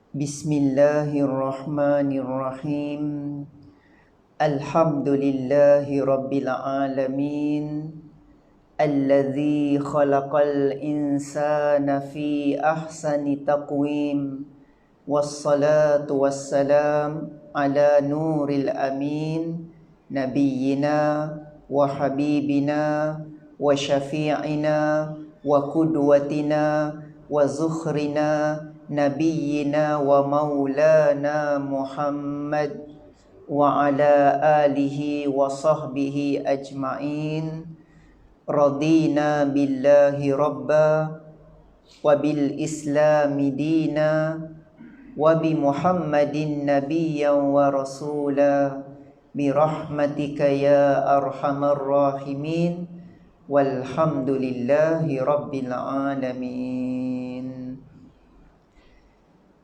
Bismillahirrahmanirrahim. Alhamdulillahi rabbil alamin. Alladzi khalaqal insana fi ahsani taqwim. Wassalatu wassalam ala nuril amin. Nabiyyina wa habibina wa syafi'ina wa qudwatina wa zukhrina Nabiyyina wa maulana Muhammad wa ala alihi wa sahbihi ajma'in. Radina billahi rabba wa bil islami dina wa bi Muhammadin nabiyyan wa rasula bi rahmatika ya arhamar rahimin. Walhamdulillahi rabbil alamin.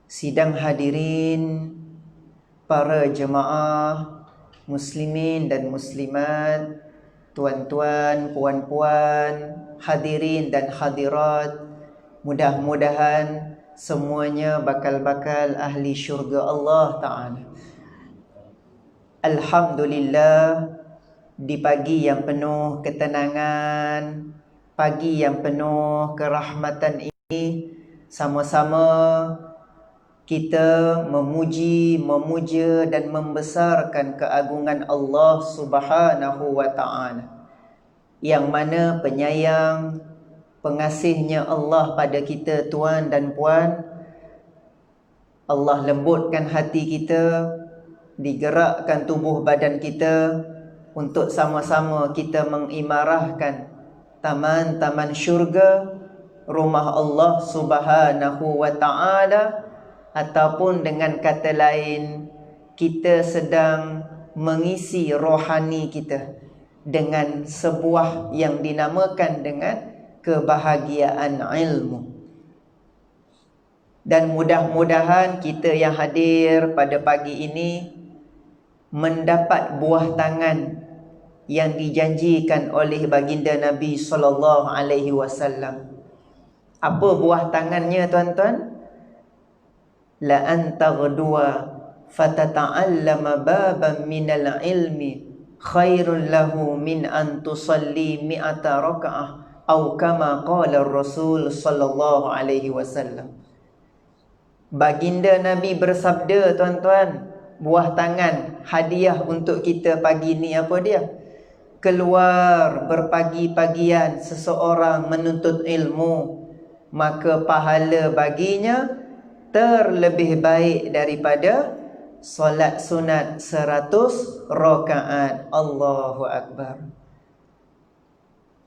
Sidang hadirin, para jemaah muslimin dan muslimat, tuan-tuan, puan-puan, hadirin dan hadirat, mudah-mudahan semuanya bakal-bakal ahli syurga Allah Ta'ala. Alhamdulillah, di pagi yang penuh ketenangan, pagi yang penuh kerahmatan ini, sama-sama kita memuji, memuja dan membesarkan keagungan Allah Subhanahu wa Ta'ala, yang mana penyayang, pengasihnya Allah pada kita tuan dan puan. Allah lembutkan hati kita, digerakkan tubuh badan kita untuk sama-sama kita mengimarahkan taman-taman syurga, rumah Allah Subhanahu wa Ta'ala. Ataupun dengan kata lain, kita sedang mengisi rohani kita dengan sebuah yang dinamakan dengan kebahagiaan ilmu. Dan mudah-mudahan kita yang hadir pada pagi ini mendapat buah tangan yang dijanjikan oleh baginda Nabi SAW. Apa buah tangannya, tuan-tuan? La antaghduwa fatata'allama baban minal ilmi khairul lahu min an tusalli mi'ata raka'ah atau kama qala Rasul sallallahu alaihi wasallam. Baginda Nabi bersabda, tuan-tuan, buah tangan hadiah untuk kita pagi ni apa dia? Keluar berpagi-pagian seseorang menuntut ilmu, maka pahala baginya terlebih baik daripada solat sunat 100 rakaat. Allahu Akbar.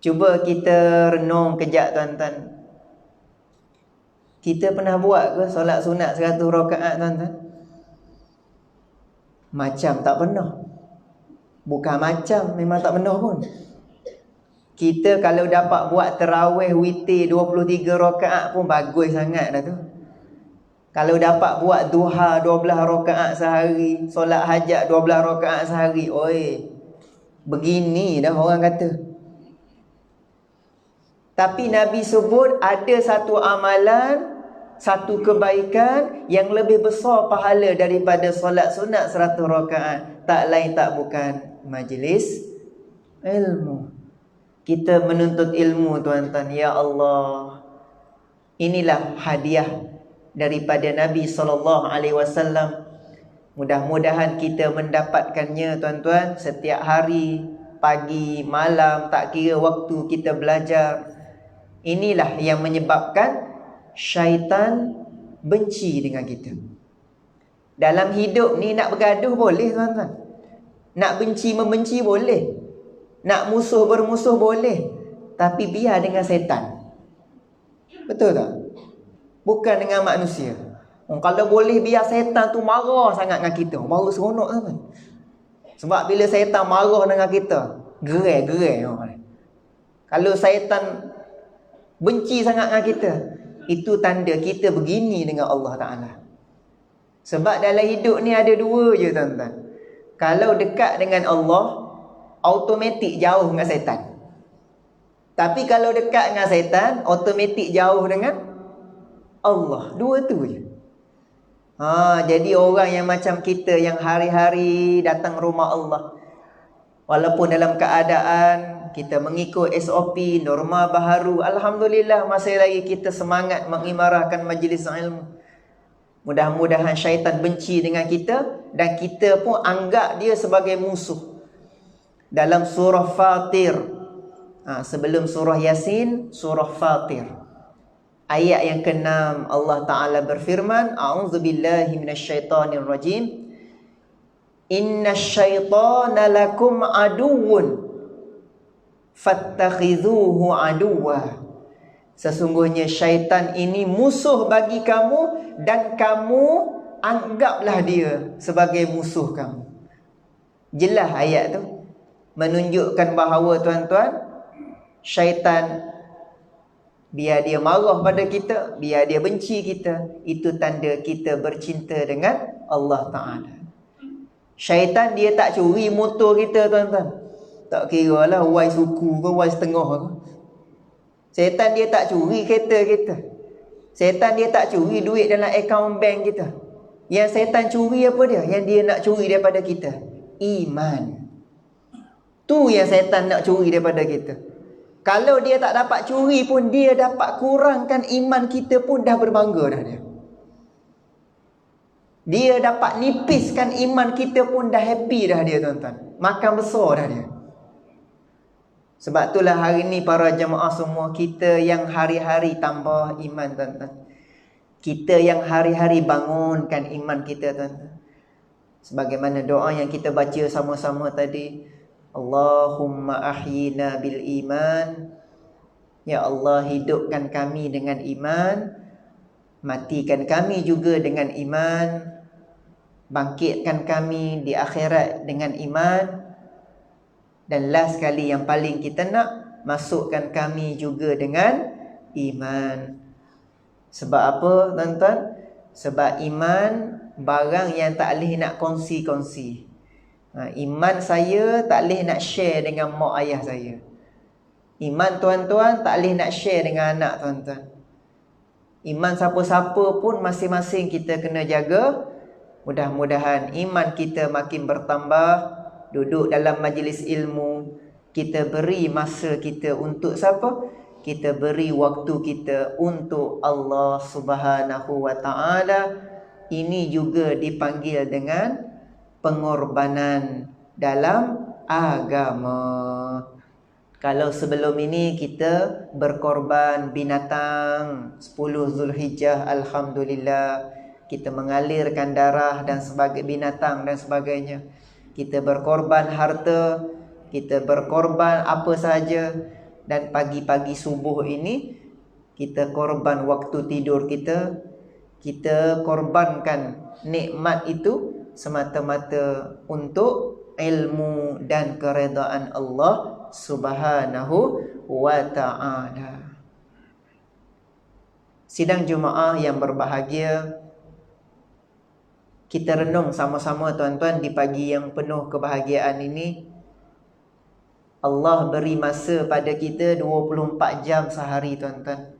Cuba kita renung kejap, tuan-tuan. Kita pernah buat ke solat sunat 100 rakaat, tuan-tuan? Macam tak pernah. Bukan macam, memang tak pernah pun. Kita kalau dapat buat tarawih witir 23 rakaat pun bagus sangat dah tu. Kalau dapat buat duha 12 rakaat sehari, solat hajat 12 rakaat sehari, oi, begini dah orang kata. Tapi Nabi sebut ada satu amalan, satu kebaikan yang lebih besar pahala daripada solat sunat 100 rakaat. Tak lain tak bukan majlis ilmu. Kita menuntut ilmu, tuan-tuan. Ya Allah, inilah hadiah daripada Nabi SAW. Mudah-mudahan kita mendapatkannya, tuan-tuan, setiap hari, pagi, malam, tak kira waktu kita belajar. Inilah yang menyebabkan syaitan benci dengan kita. Dalam hidup ni nak bergaduh boleh, tuan-tuan. Nak benci membenci boleh. Nak musuh bermusuh boleh. Tapi biar dengan setan. Betul tak? Bukan dengan manusia. Kalau boleh biar setan tu marah sangat dengan kita, baru seronok, kan? Sebab bila setan marah dengan kita, gerai-gerai. Kalau setan benci sangat dengan kita, itu tanda kita begini dengan Allah Ta'ala. Sebab dalam hidup ni ada dua je, tuan-tuan. Kalau dekat dengan Allah, automatik jauh dengan setan. Tapi kalau dekat dengan syaitan, automatik jauh dengan Allah. Dua tu je. Jadi orang yang macam kita, yang hari-hari datang rumah Allah, walaupun dalam keadaan kita mengikut SOP, norma baharu, alhamdulillah masih lagi kita semangat mengimarahkan majlis ilmu. Mudah-mudahan syaitan benci dengan kita dan kita pun anggap dia sebagai musuh. Dalam surah Fatir, sebelum surah Yasin, surah Fatir, ayat yang ke-6, Allah Ta'ala berfirman, A'udzubillahi minasyaitonirrajim, Innasyaitana lakum aduwwun fattakhidhuhu aduwwa. Sesungguhnya syaitan ini musuh bagi kamu dan kamu anggaplah dia sebagai musuh kamu. Jelas ayat tu menunjukkan bahawa tuan-tuan, syaitan biar dia marah pada kita, biar dia benci kita, itu tanda kita bercinta dengan Allah Ta'ala. Syaitan dia tak curi motor kita, tuan-tuan. Tak kira lah wai suku ke wai setengah ke. Syaitan dia tak curi kereta kita. Syaitan dia tak curi duit dalam akaun bank kita. Yang syaitan curi apa dia? Yang dia nak curi daripada kita, iman. Tu yang syaitan nak curi daripada kita. Kalau dia tak dapat curi pun, dia dapat kurangkan iman kita pun dah berbangga dah dia. Dia dapat nipiskan iman kita pun dah happy dah dia, tuan-tuan. Makan besar dah dia. Sebab itulah hari ni para jemaah semua, kita yang hari-hari tambah iman, tuan-tuan. Kita yang hari-hari bangunkan iman kita, tuan-tuan. Sebagaimana doa yang kita baca sama-sama tadi, Allahumma ahyina bil iman. Ya Allah, hidupkan kami dengan iman, matikan kami juga dengan iman, bangkitkan kami di akhirat dengan iman. Dan last sekali yang paling kita nak, masukkan kami juga dengan iman. Sebab apa, tuan-tuan? Sebab iman barang yang tak boleh nak kongsi-kongsi. Iman saya tak boleh nak share dengan mak ayah saya. Iman tuan-tuan tak boleh nak share dengan anak tuan-tuan. Iman siapa-siapa pun masing-masing kita kena jaga. Mudah-mudahan iman kita makin bertambah. Duduk dalam majlis ilmu, kita beri masa kita untuk siapa? Kita beri waktu kita untuk Allah Subhanahu wa Ta'ala. Ini juga dipanggil dengan pengorbanan dalam agama. Kalau sebelum ini kita berkorban binatang 10 Zulhijjah, alhamdulillah, kita mengalirkan darah dan sebagai binatang dan sebagainya. Kita berkorban harta, kita berkorban apa sahaja. Dan pagi-pagi subuh ini, kita korban waktu tidur kita. Kita korbankan nikmat itu semata-mata untuk ilmu dan keredaan Allah Subhanahu wa Ta'ala. Sidang Jumaah yang berbahagia, kita renung sama-sama, tuan-tuan, di pagi yang penuh kebahagiaan ini. Allah beri masa pada kita 24 jam sehari, tuan-tuan.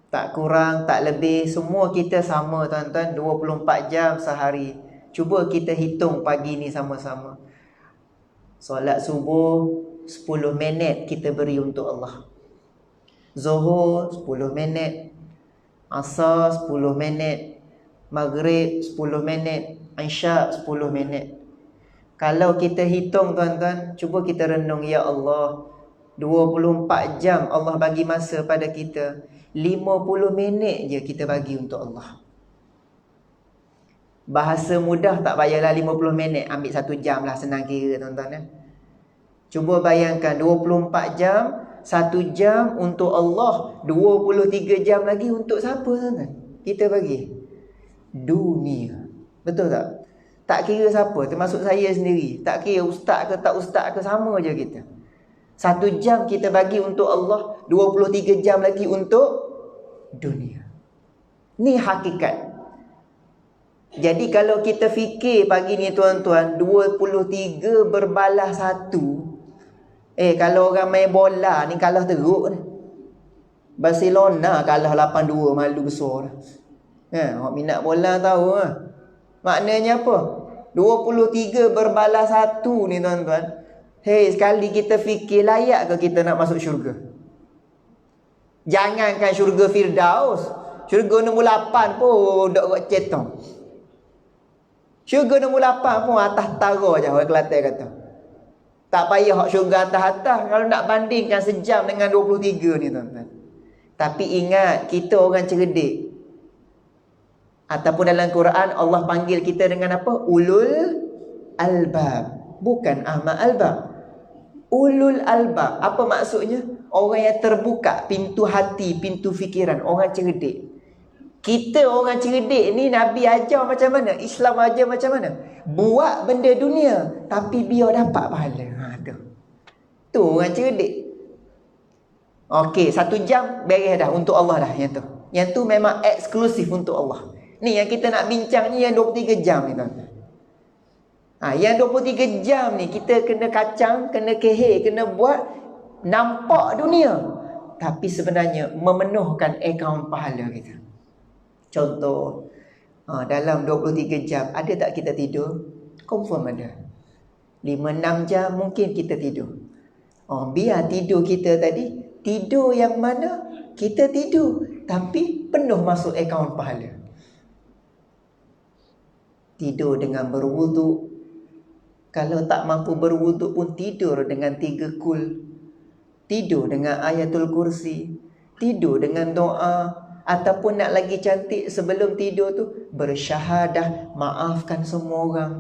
Tak kurang, tak lebih. Semua kita sama, tuan-tuan, 24 jam sehari. Cuba kita hitung pagi ni sama-sama. Solat subuh 10 minit kita beri untuk Allah. Zuhur 10 minit. Asar 10 minit. Maghrib 10 minit, Isyak 10 minit. Kalau kita hitung, tuan-tuan, cuba kita renung, ya Allah, 24 jam Allah bagi masa pada kita, 50 minit je kita bagi untuk Allah. Bahasa mudah tak payahlah 50 minit, ambil 1 jam lah, senang kira, tuan-tuan. Cuba bayangkan 24 jam, 1 jam untuk Allah, 23 jam lagi untuk siapa, tuan-tuan? Kita bagi dunia. Betul tak? Tak kira siapa, termasuk saya sendiri. Tak kira ustaz ke tak ustaz ke, sama je kita. 1 jam kita bagi untuk Allah, 23 jam lagi untuk dunia. Ni hakikat. Jadi kalau kita fikir pagi ni, tuan-tuan, 23 berbalah 1, Kalau orang main bola ni kalah teruk ni. Barcelona kalah 8-2, malu besar. Orang minat bola tahu lah. Maknanya apa? 23 berbalas 1 ni tuan-tuan. Sekali kita fikir, layak ke kita nak masuk syurga? Jangankan syurga Firdaus, syurga nombor 8 pun dok buat cetong. Syurga nombor 8 pun atas tara je, orang Kelantan kata. Tak payah hak syurga atas-atas kalau nak bandingkan sejam dengan 23 ni tuan-tuan. Tapi ingat, kita orang cerdik. Ataupun dalam Quran Allah panggil kita dengan apa? Ulul albab, bukan ahma albab. Ulul albab, apa maksudnya? Orang yang terbuka pintu hati, pintu fikiran, orang cerdik. Kita orang cerdik ni Nabi ajar macam mana? Islam ajar macam mana? Buat benda dunia tapi biar dapat pahala. Tu orang cerdik. Okey, 1 jam beres dah untuk Allah dah yang tu. Yang tu memang eksklusif untuk Allah. Ni yang kita nak bincang ni yang 23 jam ni tuan. Yang 23 jam ni kita kena kacang, kena kehek, kena buat nampak dunia. Tapi sebenarnya memenuhkan akaun pahala kita. Contoh, dalam 23 jam ada tak kita tidur? Confirm ada. 5-6 jam mungkin kita tidur. Biar tidur kita tadi, tidur yang mana kita tidur tapi penuh masuk akaun pahala. Tidur dengan berwuduk. Kalau tak mampu berwuduk pun tidur dengan 3 kul. Tidur dengan ayatul kursi. Tidur dengan doa. Ataupun nak lagi cantik sebelum tidur tu, bersyahadah, maafkan semua orang.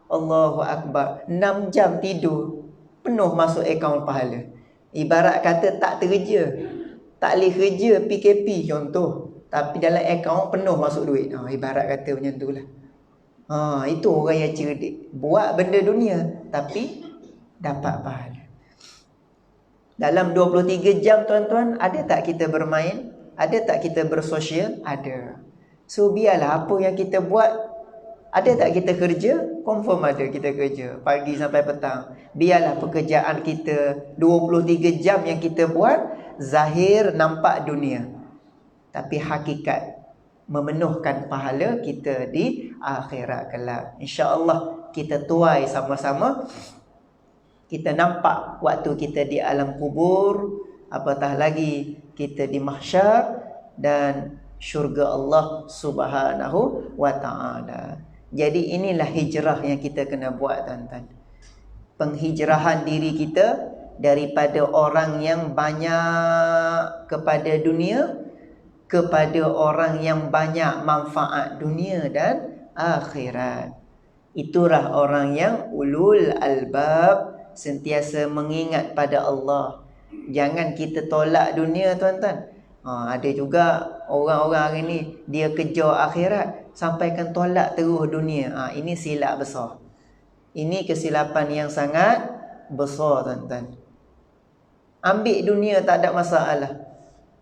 Allahu Akbar. 6 jam tidur, penuh masuk akaun pahala. Ibarat kata tak kerja, tak boleh kerja PKP contoh, tapi dalam akaun penuh masuk duit. Ibarat kata macam tu lah. Itu orang yang cerdik. Buat benda dunia tapi dapat pahala. Dalam 23 jam tuan-tuan, ada tak kita bermain? Ada tak kita bersosial? Ada. So biarlah apa yang kita buat. Ada tak kita kerja? Confirm ada kita kerja pagi sampai petang. Biarlah pekerjaan kita 23 jam yang kita buat, zahir nampak dunia, tapi hakikat memenuhkan pahala kita di akhirat kelak. InsyaAllah kita tuai sama-sama. Kita nampak waktu kita di alam kubur, apatah lagi kita di mahsyar dan syurga Allah Subhanahu wa ta'ala. Jadi inilah hijrah yang kita kena buat tuan-tuan. Penghijrahan diri kita daripada orang yang banyak kepada dunia kepada orang yang banyak manfaat dunia dan akhirat. Itulah orang yang ulul albab, sentiasa mengingat pada Allah. Jangan kita tolak dunia tuan-tuan. Ada juga orang-orang hari ni dia kejar akhirat sampaikan tolak terus dunia. Ini silap besar. Ini kesilapan yang sangat besar tuan-tuan. Ambil dunia tak ada masalah.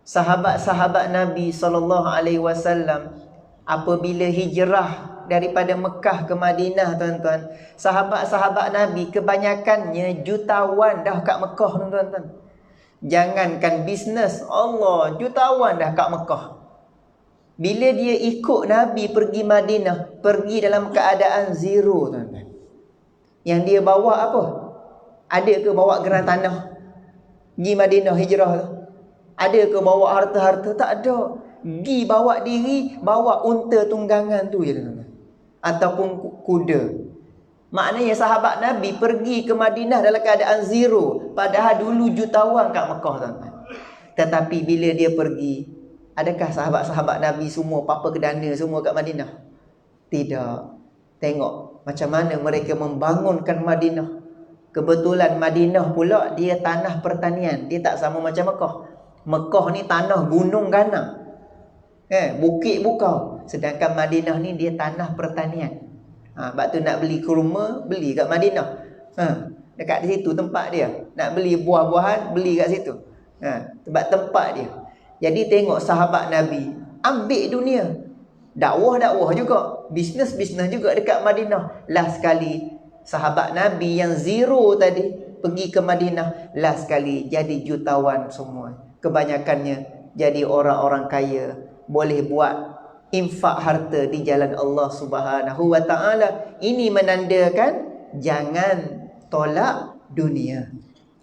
Sahabat-sahabat Nabi SAW apabila hijrah daripada Mekah ke Madinah tuan-tuan, sahabat-sahabat Nabi kebanyakannya jutawan dah kat Mekah tuan-tuan. Jangankan bisnes, Allah, jutawan dah kat Mekah. Bila dia ikut Nabi pergi Madinah, pergi dalam keadaan zero tuan-tuan. Yang dia bawa apa? Ada ke bawa geran tanah? Pergi Madinah hijrah tu. Ada ke bawa harta-harta? Tak ada. Pergi bawa diri, bawa unta tunggangan tu je tuan-tuan. Ataupun kuda. Maknanya sahabat Nabi pergi ke Madinah dalam keadaan zero. Padahal dulu jutawan kat Mekah tuan-tuan. Tetapi bila dia pergi, adakah sahabat-sahabat Nabi semua papa kedana semua kat Madinah? Tidak. Tengok macam mana mereka membangunkan Madinah. Kebetulan Madinah pula dia tanah pertanian. Dia tak sama macam Mekah. Mekah ni tanah gunung ganang. Bukit bukau. Sedangkan Madinah ni dia tanah pertanian. Sebab tu nak beli kurma, beli kat Madinah. Dekat di situ tempat dia. Nak beli buah-buahan, beli kat situ. Sebab tempat dia. Jadi tengok sahabat Nabi ambil dunia. Dakwah-dakwah juga. Bisnes-bisnes juga dekat Madinah. Last sekali sahabat Nabi yang zero tadi pergi ke Madinah, last sekali jadi jutawan semua. Kebanyakannya jadi orang-orang kaya, boleh buat infak harta di jalan Allah Subhanahu wa taala. Ini menandakan jangan tolak dunia.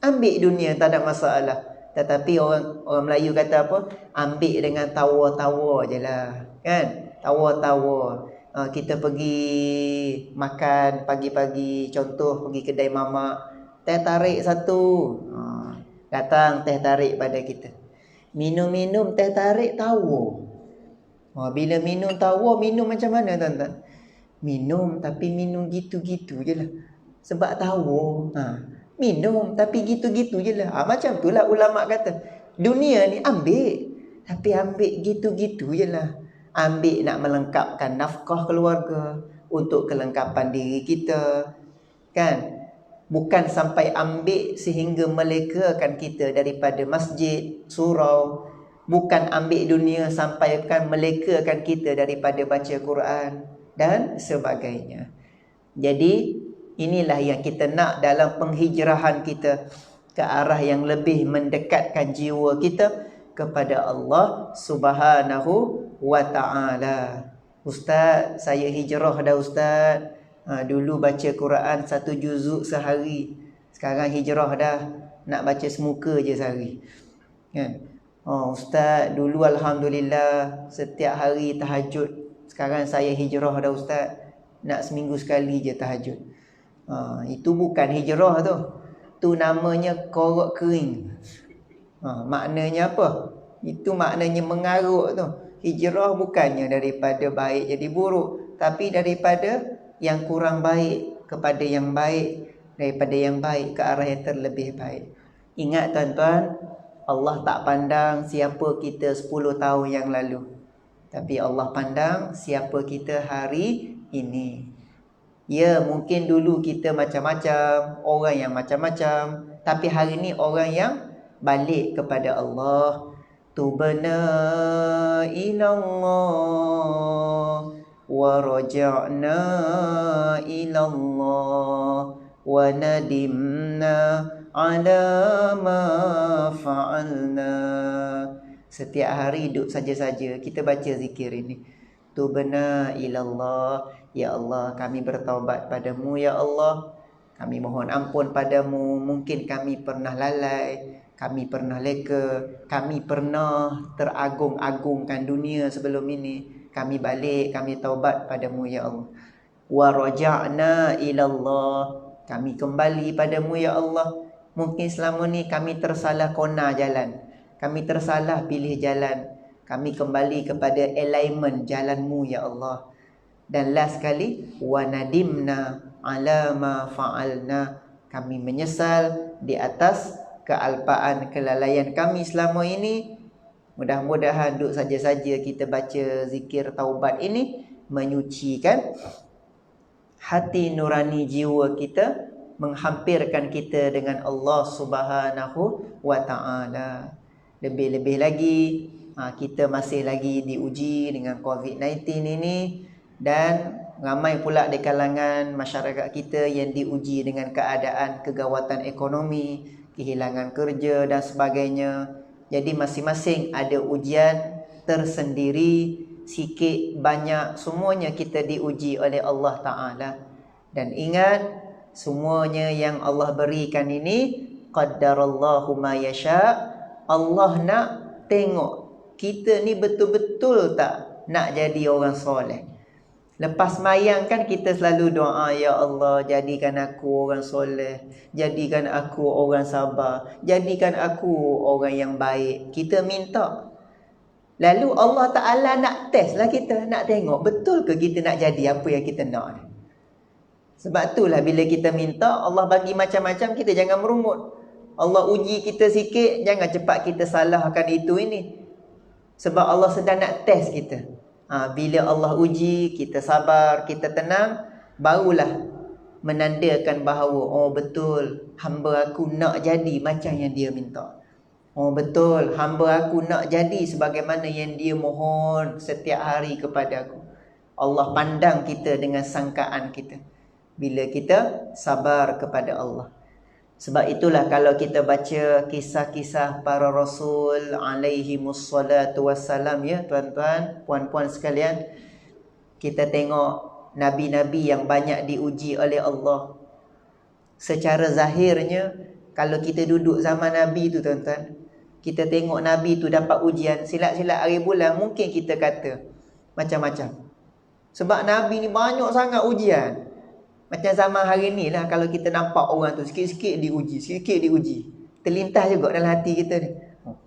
Ambil dunia tak ada masalah. Tetapi orang Melayu kata apa? Ambil dengan tawa-tawa je lah. Kan? Tawa-tawa. Kita pergi makan pagi-pagi. Contoh pergi kedai mamak. Teh tarik satu. Datang teh tarik pada kita. Minum-minum teh tarik tawa. Bila minum tawa, minum macam mana tuan-tuan? Minum tapi minum gitu-gitu je lah. Sebab tawa. Minum tapi gitu-gitu je lah. Macam tu lah ulama' kata. Dunia ni ambil. Tapi ambil gitu-gitu je lah. Ambil nak melengkapkan nafkah keluarga. Untuk kelengkapan diri kita. Kan? Bukan sampai ambil sehingga melekakan kita daripada masjid, surau. Bukan ambil dunia sampai kan melekakan kita daripada baca Quran. Dan sebagainya. Jadi inilah yang kita nak dalam penghijrahan kita ke arah yang lebih mendekatkan jiwa kita kepada Allah Subhanahu wa ta'ala. Ustaz, saya hijrah dah ustaz. Dulu baca Quran 1 juzuk sehari. Sekarang hijrah dah, nak baca semuka je sehari. Kan? Ustaz, dulu alhamdulillah setiap hari tahajud. Sekarang saya hijrah dah ustaz, nak seminggu sekali je tahajud. Itu bukan hijrah tu. Tu namanya korok kering. Maknanya apa? Itu maknanya mengarut tu. Hijrah bukannya daripada baik jadi buruk, tapi daripada yang kurang baik kepada yang baik, daripada yang baik ke arah yang terlebih baik. Ingat tuan-tuan, Allah tak pandang siapa kita 10 tahun yang lalu, tapi Allah pandang siapa kita hari ini. Ya, mungkin dulu kita macam-macam, orang yang macam-macam, tapi hari ni orang yang balik kepada Allah. Tubna ilallah wa raja'na ilallah wa nadimna ala ma fa'alna. Setiap hari duduk saja-saja kita baca zikir ini. Tubna ilallah, ya Allah, kami bertaubat padamu ya Allah. Kami mohon ampun padamu. Mungkin kami pernah lalai, kami pernah leka, kami pernah teragung-agungkan dunia sebelum ini. Kami balik, kami taubat padamu ya Allah. Wa raja'na ilallah, kami kembali padamu ya Allah. Mungkin selama ni kami tersalah kona jalan, kami tersalah pilih jalan. Kami kembali kepada alignment jalanmu ya Allah. Dan last sekali, wa nadimna ala ma fa'alna, kami menyesal di atas kealpaan kelalaian kami selama ini. Mudah-mudahan duduk saja-saja kita baca zikir taubat ini menyucikan hati nurani jiwa kita, menghampirkan kita dengan Allah Subhanahu wa ta'ala. Lebih-lebih lagi, kita masih lagi diuji dengan COVID-19 ini. Dan ramai pula di kalangan masyarakat kita yang diuji dengan keadaan kegawatan ekonomi, kehilangan kerja dan sebagainya. Jadi masing-masing ada ujian tersendiri. Sikit banyak semuanya kita diuji oleh Allah Ta'ala. Dan ingat, semuanya yang Allah berikan ini qaddarallahu ma yasha'. Allah nak tengok kita ni betul-betul tak nak jadi orang soleh. Lepas mayang kan kita selalu doa, ya Allah, jadikan aku orang soleh, jadikan aku orang sabar, jadikan aku orang yang baik. Kita minta. Lalu Allah Ta'ala nak test lah kita, nak tengok betul ke kita nak jadi apa yang kita nak. Sebab itulah bila kita minta, Allah bagi macam-macam, kita jangan merungut. Allah uji kita sikit, jangan cepat kita salahkan itu ini. Sebab Allah sedang nak test kita. Bila Allah uji, kita sabar, kita tenang, barulah menandakan bahawa oh betul, hamba aku nak jadi macam yang dia minta. Oh betul, hamba aku nak jadi sebagaimana yang dia mohon setiap hari kepada aku. Allah pandang kita dengan sangkaan kita bila kita sabar kepada Allah. Sebab itulah kalau kita baca kisah-kisah para rasul alaihi mussalatu wassalam, ya tuan-tuan, puan-puan sekalian, kita tengok nabi-nabi yang banyak diuji oleh Allah. Secara zahirnya, kalau kita duduk zaman nabi tu tuan-tuan, kita tengok nabi tu dapat ujian silat-silat hari bulan, mungkin kita kata macam-macam. Sebab nabi ni banyak sangat ujian. Macam zaman hari ni lah, kalau kita nampak orang tu sikit-sikit diuji, sikit-sikit diuji, terlintas juga dalam hati kita ni,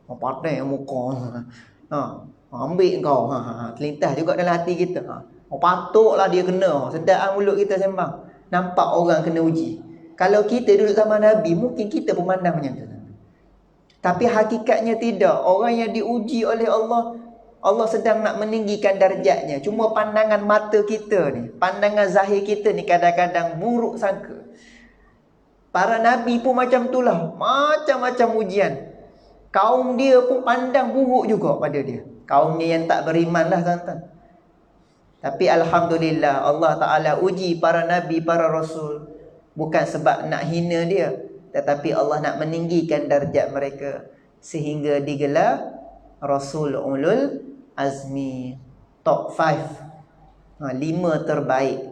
patai muka, ambil kau, terlintas juga dalam hati kita, patutlah dia kena, sedap mulut kita sembang. Nampak orang kena uji. Kalau kita duduk zaman Nabi, mungkin kita pun pandang macam tu. Tapi hakikatnya tidak. Orang yang diuji oleh Allah, Allah sedang nak meninggikan darjatnya. Cuma pandangan mata kita ni, pandangan zahir kita ni kadang-kadang buruk sangka. Para Nabi pun macam itulah, macam-macam ujian. Kaum dia pun pandang buruk juga pada dia. Kaum dia yang tak beriman lah tuan-tuan. Tapi Alhamdulillah, Allah Ta'ala uji para Nabi, para Rasul. Bukan sebab nak hina dia, tetapi Allah nak meninggikan darjat mereka, sehingga digelar Rasul Ulul Azmi, top 5, 5 terbaik.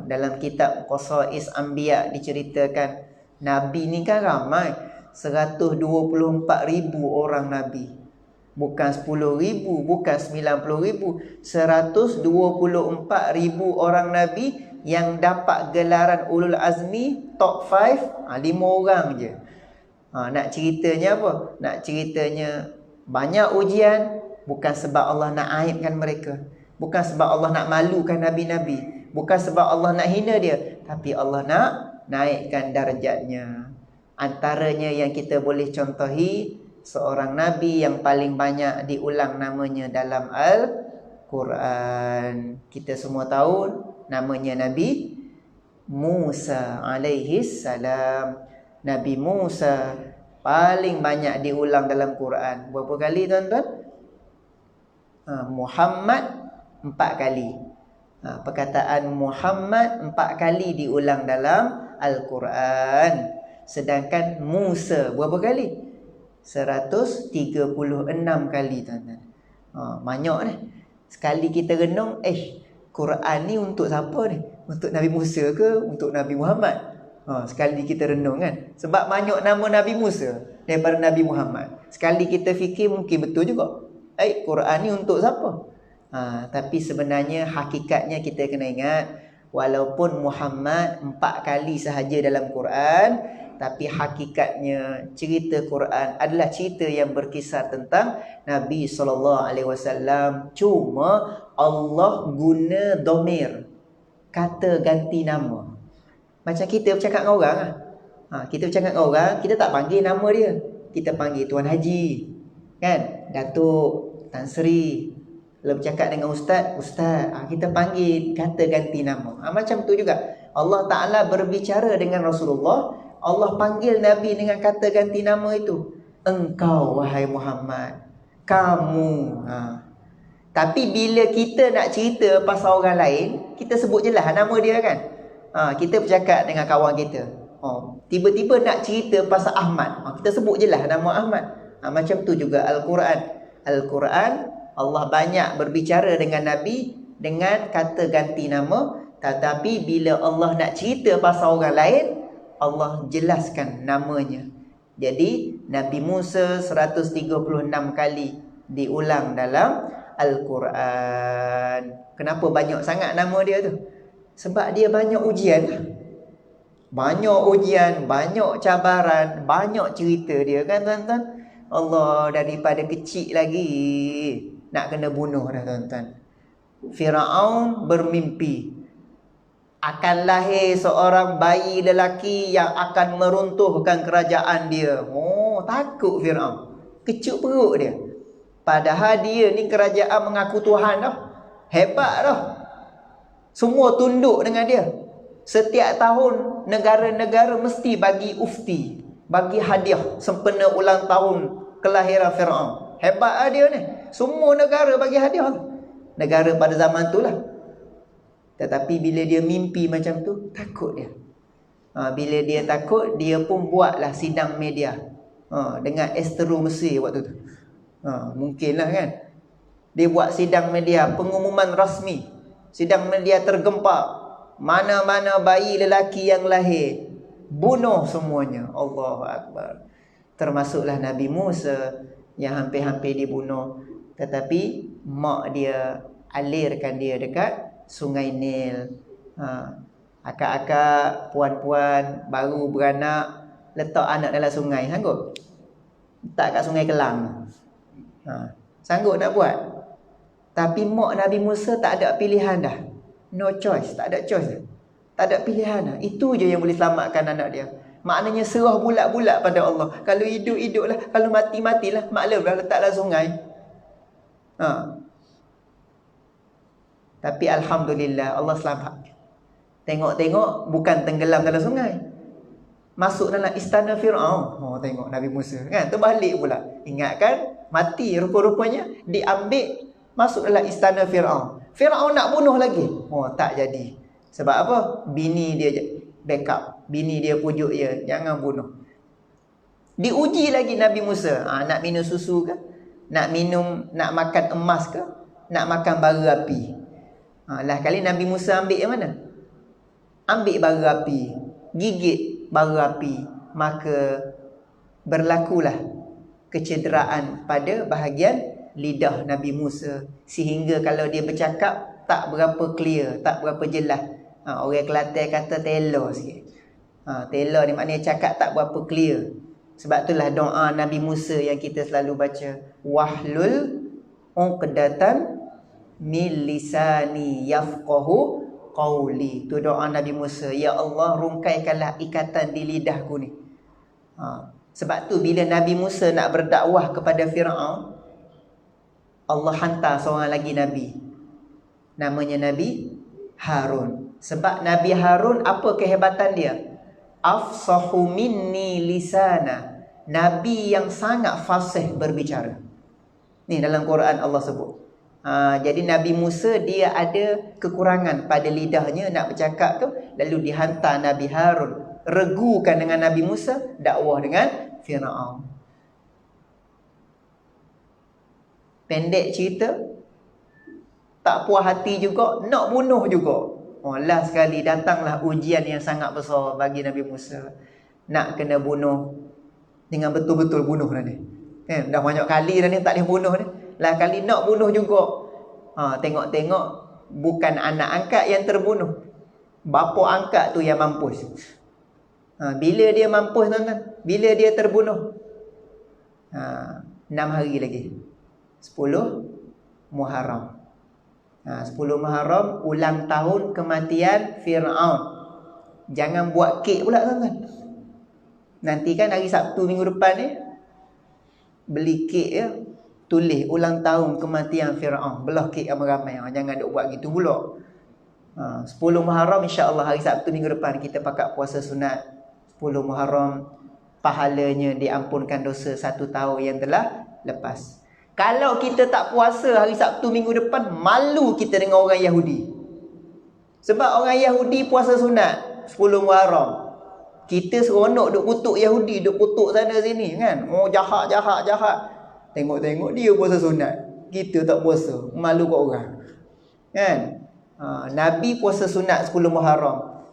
Dalam kitab Qasais Anbiya diceritakan, Nabi ni kan ramai, 124,000 orang Nabi. Bukan 10,000, bukan 90,000, 124,000 orang Nabi yang dapat gelaran Ulul Azmi top 5, 5 orang je. Nak ceritanya apa? Nak ceritanya banyak ujian, bukan sebab Allah nak aibkan mereka, bukan sebab Allah nak malukan Nabi-Nabi, bukan sebab Allah nak hina dia, tapi Allah nak naikkan darjatnya. Antaranya yang kita boleh contohi, seorang Nabi yang paling banyak diulang namanya dalam Al-Quran. Kita semua tahu namanya Nabi Musa alaihi salam. Nabi Musa paling banyak diulang dalam Quran. Berapa kali tuan-tuan? Muhammad 4 kali. Perkataan Muhammad 4 kali diulang dalam Al-Quran. Sedangkan Musa berapa kali? 136 kali tuan-tuan. Banyak ni. Sekali kita renung, Quran ni untuk siapa ni? Untuk Nabi Musa ke untuk Nabi Muhammad? Sekali kita renung kan. Sebab banyak nama Nabi Musa daripada Nabi Muhammad. Sekali kita fikir mungkin betul juga. Quran ni untuk siapa? Tapi sebenarnya hakikatnya kita kena ingat, walaupun Muhammad 4 kali sahaja dalam Quran, tapi hakikatnya cerita Quran adalah cerita yang berkisar tentang Nabi SAW. Cuma Allah guna domir, kata ganti nama. Macam kita bercakap dengan orang kita bercakap dengan orang, kita tak panggil nama dia. Kita panggil Tuan Haji, kan? Datuk, Tan Sri. Kalau bercakap dengan Ustaz, Ustaz. Kita panggil, kata ganti nama. Macam tu juga Allah Ta'ala berbicara dengan Rasulullah. Allah panggil Nabi dengan kata ganti nama itu. Engkau wahai Muhammad, kamu. Tapi bila kita nak cerita pasal orang lain, kita sebut je lah nama dia kan. Kita bercakap dengan kawan kita, tiba-tiba nak cerita pasal Ahmad, kita sebut je lah nama Ahmad. Macam tu juga Al-Quran. Al-Quran, Allah banyak berbicara dengan Nabi dengan kata ganti nama. Tetapi bila Allah nak cerita pasal orang lain, Allah jelaskan namanya. Jadi Nabi Musa 136 kali diulang dalam Al-Quran. Kenapa banyak sangat nama dia tu? Sebab dia banyak ujian. Banyak ujian, banyak cabaran, banyak cerita dia kan tuan-tuan. Allah daripada kecil lagi nak kena bunuh dah tuan-tuan. Firaun bermimpi akan lahir seorang bayi lelaki yang akan meruntuhkan kerajaan dia. Takut Firaun, kecut perut dia. Padahal dia ni kerajaan mengaku Tuhan dah, hebat dah. Semua tunduk dengan dia. Setiap tahun negara-negara mesti bagi ufti, bagi hadiah sempena ulang tahun kelahiran Firaun. Hebat lah dia ni. Semua negara bagi hadiah. Negara pada zaman tu lah. Tetapi bila dia mimpi macam tu, takut dia. Bila dia takut, dia pun buatlah sidang media dengan Astro Mesir waktu tu. Mungkinlah kan. Dia buat sidang media, pengumuman rasmi. Sidang media tergempar. Mana-mana bayi lelaki yang lahir, bunuh semuanya. Allahu Akbar. Termasuklah Nabi Musa yang hampir-hampir dibunuh. Tetapi mak dia alirkan dia dekat Sungai Nil. Akak-akak, puan-puan baru beranak, letak anak dalam sungai, sanggup? Tak kat Sungai Kelang. Sanggup nak buat? Tapi mak Nabi Musa tak ada pilihan dah. No choice, tak ada choice. Tak ada pilihan dah. Itu je yang boleh selamatkan anak dia. Maknanya serah bulat-bulat pada Allah. Kalau hidup, hiduplah. Kalau mati, matilah. Maklumlah letak dalam sungai. Tapi Alhamdulillah Allah selamat. Tengok-tengok bukan tenggelam dalam sungai, masuk dalam istana Fir'aun. Tengok Nabi Musa kan, terbalik pula. Ingatkan mati, rupa-rupanya diambil masuk dalam istana Fir'aun. Fir'aun nak bunuh lagi. Tak jadi. Sebab apa? Bini dia backup. Bini dia pujuk dia, jangan bunuh. Diuji lagi Nabi Musa. Nak minum susu ke? Nak makan emas ke? Nak makan bara api? Lah kali Nabi Musa ambil yang mana? Ambil bara api, gigit bara api, maka berlakulah kecederaan pada bahagian lidah Nabi Musa, sehingga kalau dia bercakap tak berapa clear, tak berapa jelas. Orang Kelantan kata telo sikit. Telo ni maknanya cakap tak berapa clear. Sebab itulah doa Nabi Musa yang kita selalu baca, wahlul uqdatan min lisani yafqahu qawli. Tu doa Nabi Musa, ya Allah rungkaikanlah ikatan di lidahku ni. Sebab tu bila Nabi Musa nak berdakwah kepada Fir'aun, Allah hantar seorang lagi Nabi, namanya Nabi Harun. Sebab Nabi Harun apa kehebatan dia? Afsahu minni lisana. Nabi yang sangat fasih berbicara. Ni dalam Quran Allah sebut. Jadi Nabi Musa dia ada kekurangan pada lidahnya nak bercakap tu. Lalu dihantar Nabi Harun, regukan dengan Nabi Musa, dakwah dengan Fir'aun. Pendek cerita, tak puas hati juga, nak bunuh juga. Last sekali datanglah ujian yang sangat besar bagi Nabi Musa. Nak kena bunuh, dengan betul-betul bunuh dah ni. Dah banyak kali dah ni tak boleh bunuh ni. Lah kali nak bunuh juga. Tengok-tengok bukan anak angkat yang terbunuh, bapa angkat tu yang mampus. Bila dia mampus tuan-tuan? Bila dia terbunuh? 6 hari lagi. 10 Muharram. 10 Muharram ulang tahun kematian Fir'aun. Jangan buat kek pula tuan-tuan. Nanti kan hari Sabtu minggu depan ni beli kek ya, tulis ulang tahun kematian Fir'aun, belah kek ramai-ramai. Jangan duk buat gitu pula. 10 Muharram insya-Allah hari Sabtu minggu depan kita pakat puasa sunat. 10 Muharram pahalanya diampunkan dosa 1 tahun yang telah lepas. Kalau kita tak puasa hari Sabtu minggu depan, malu kita dengan orang Yahudi. Sebab orang Yahudi puasa sunat 10 Muharram. Kita seronok duk kutuk Yahudi, duk kutuk sana sini kan. Jahat. Tengok-tengok dia puasa sunat, kita tak puasa, malu kat orang. Kan? Nabi puasa sunat 10 Muharram.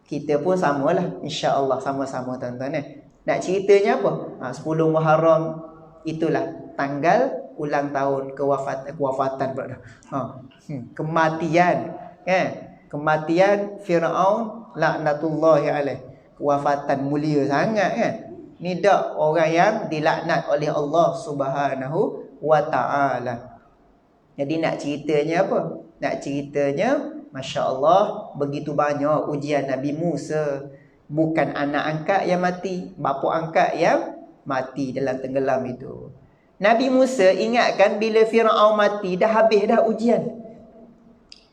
Kita pun samalah, insya-Allah sama-sama tuan-tuan. Nak ceritanya apa? 10 Muharram itulah tanggal ulang tahun kewafatan pula. Kematian, kan? Kematian Fir'aun laknatullahi alaih. Kewafatan mulia sangat kan? Ni dak orang yang dilaknat oleh Allah Subhanahu wa taala. Jadi nak ceritanya apa? Nak ceritanya, masya-Allah, begitu banyak ujian Nabi Musa. Bukan anak angkat yang mati, bapa angkat yang mati dalam tenggelam itu. Nabi Musa ingatkan bila Fir'aun mati, dah habis dah ujian.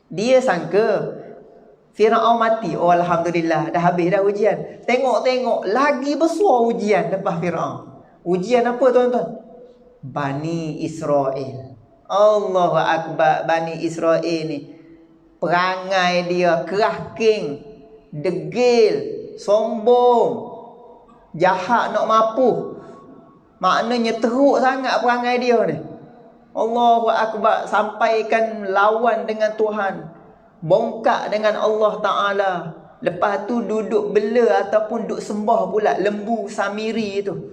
Dia sangka Fir'aun mati, oh Alhamdulillah, dah habis dah ujian. Tengok-tengok, lagi besar ujian lepas Fir'aun. Ujian apa tuan-tuan? Bani Israel. Allahu Akbar. Bani Israel ni, perangai dia kerah king, degil, sombong, jahat nak mapuh. Maknanya teruk sangat perangai dia ni. Allahu Akbar, sampaikan lawan dengan Tuhan, bongkak dengan Allah Ta'ala. Lepas tu duduk bela ataupun duduk sembah pula lembu Samiri tu.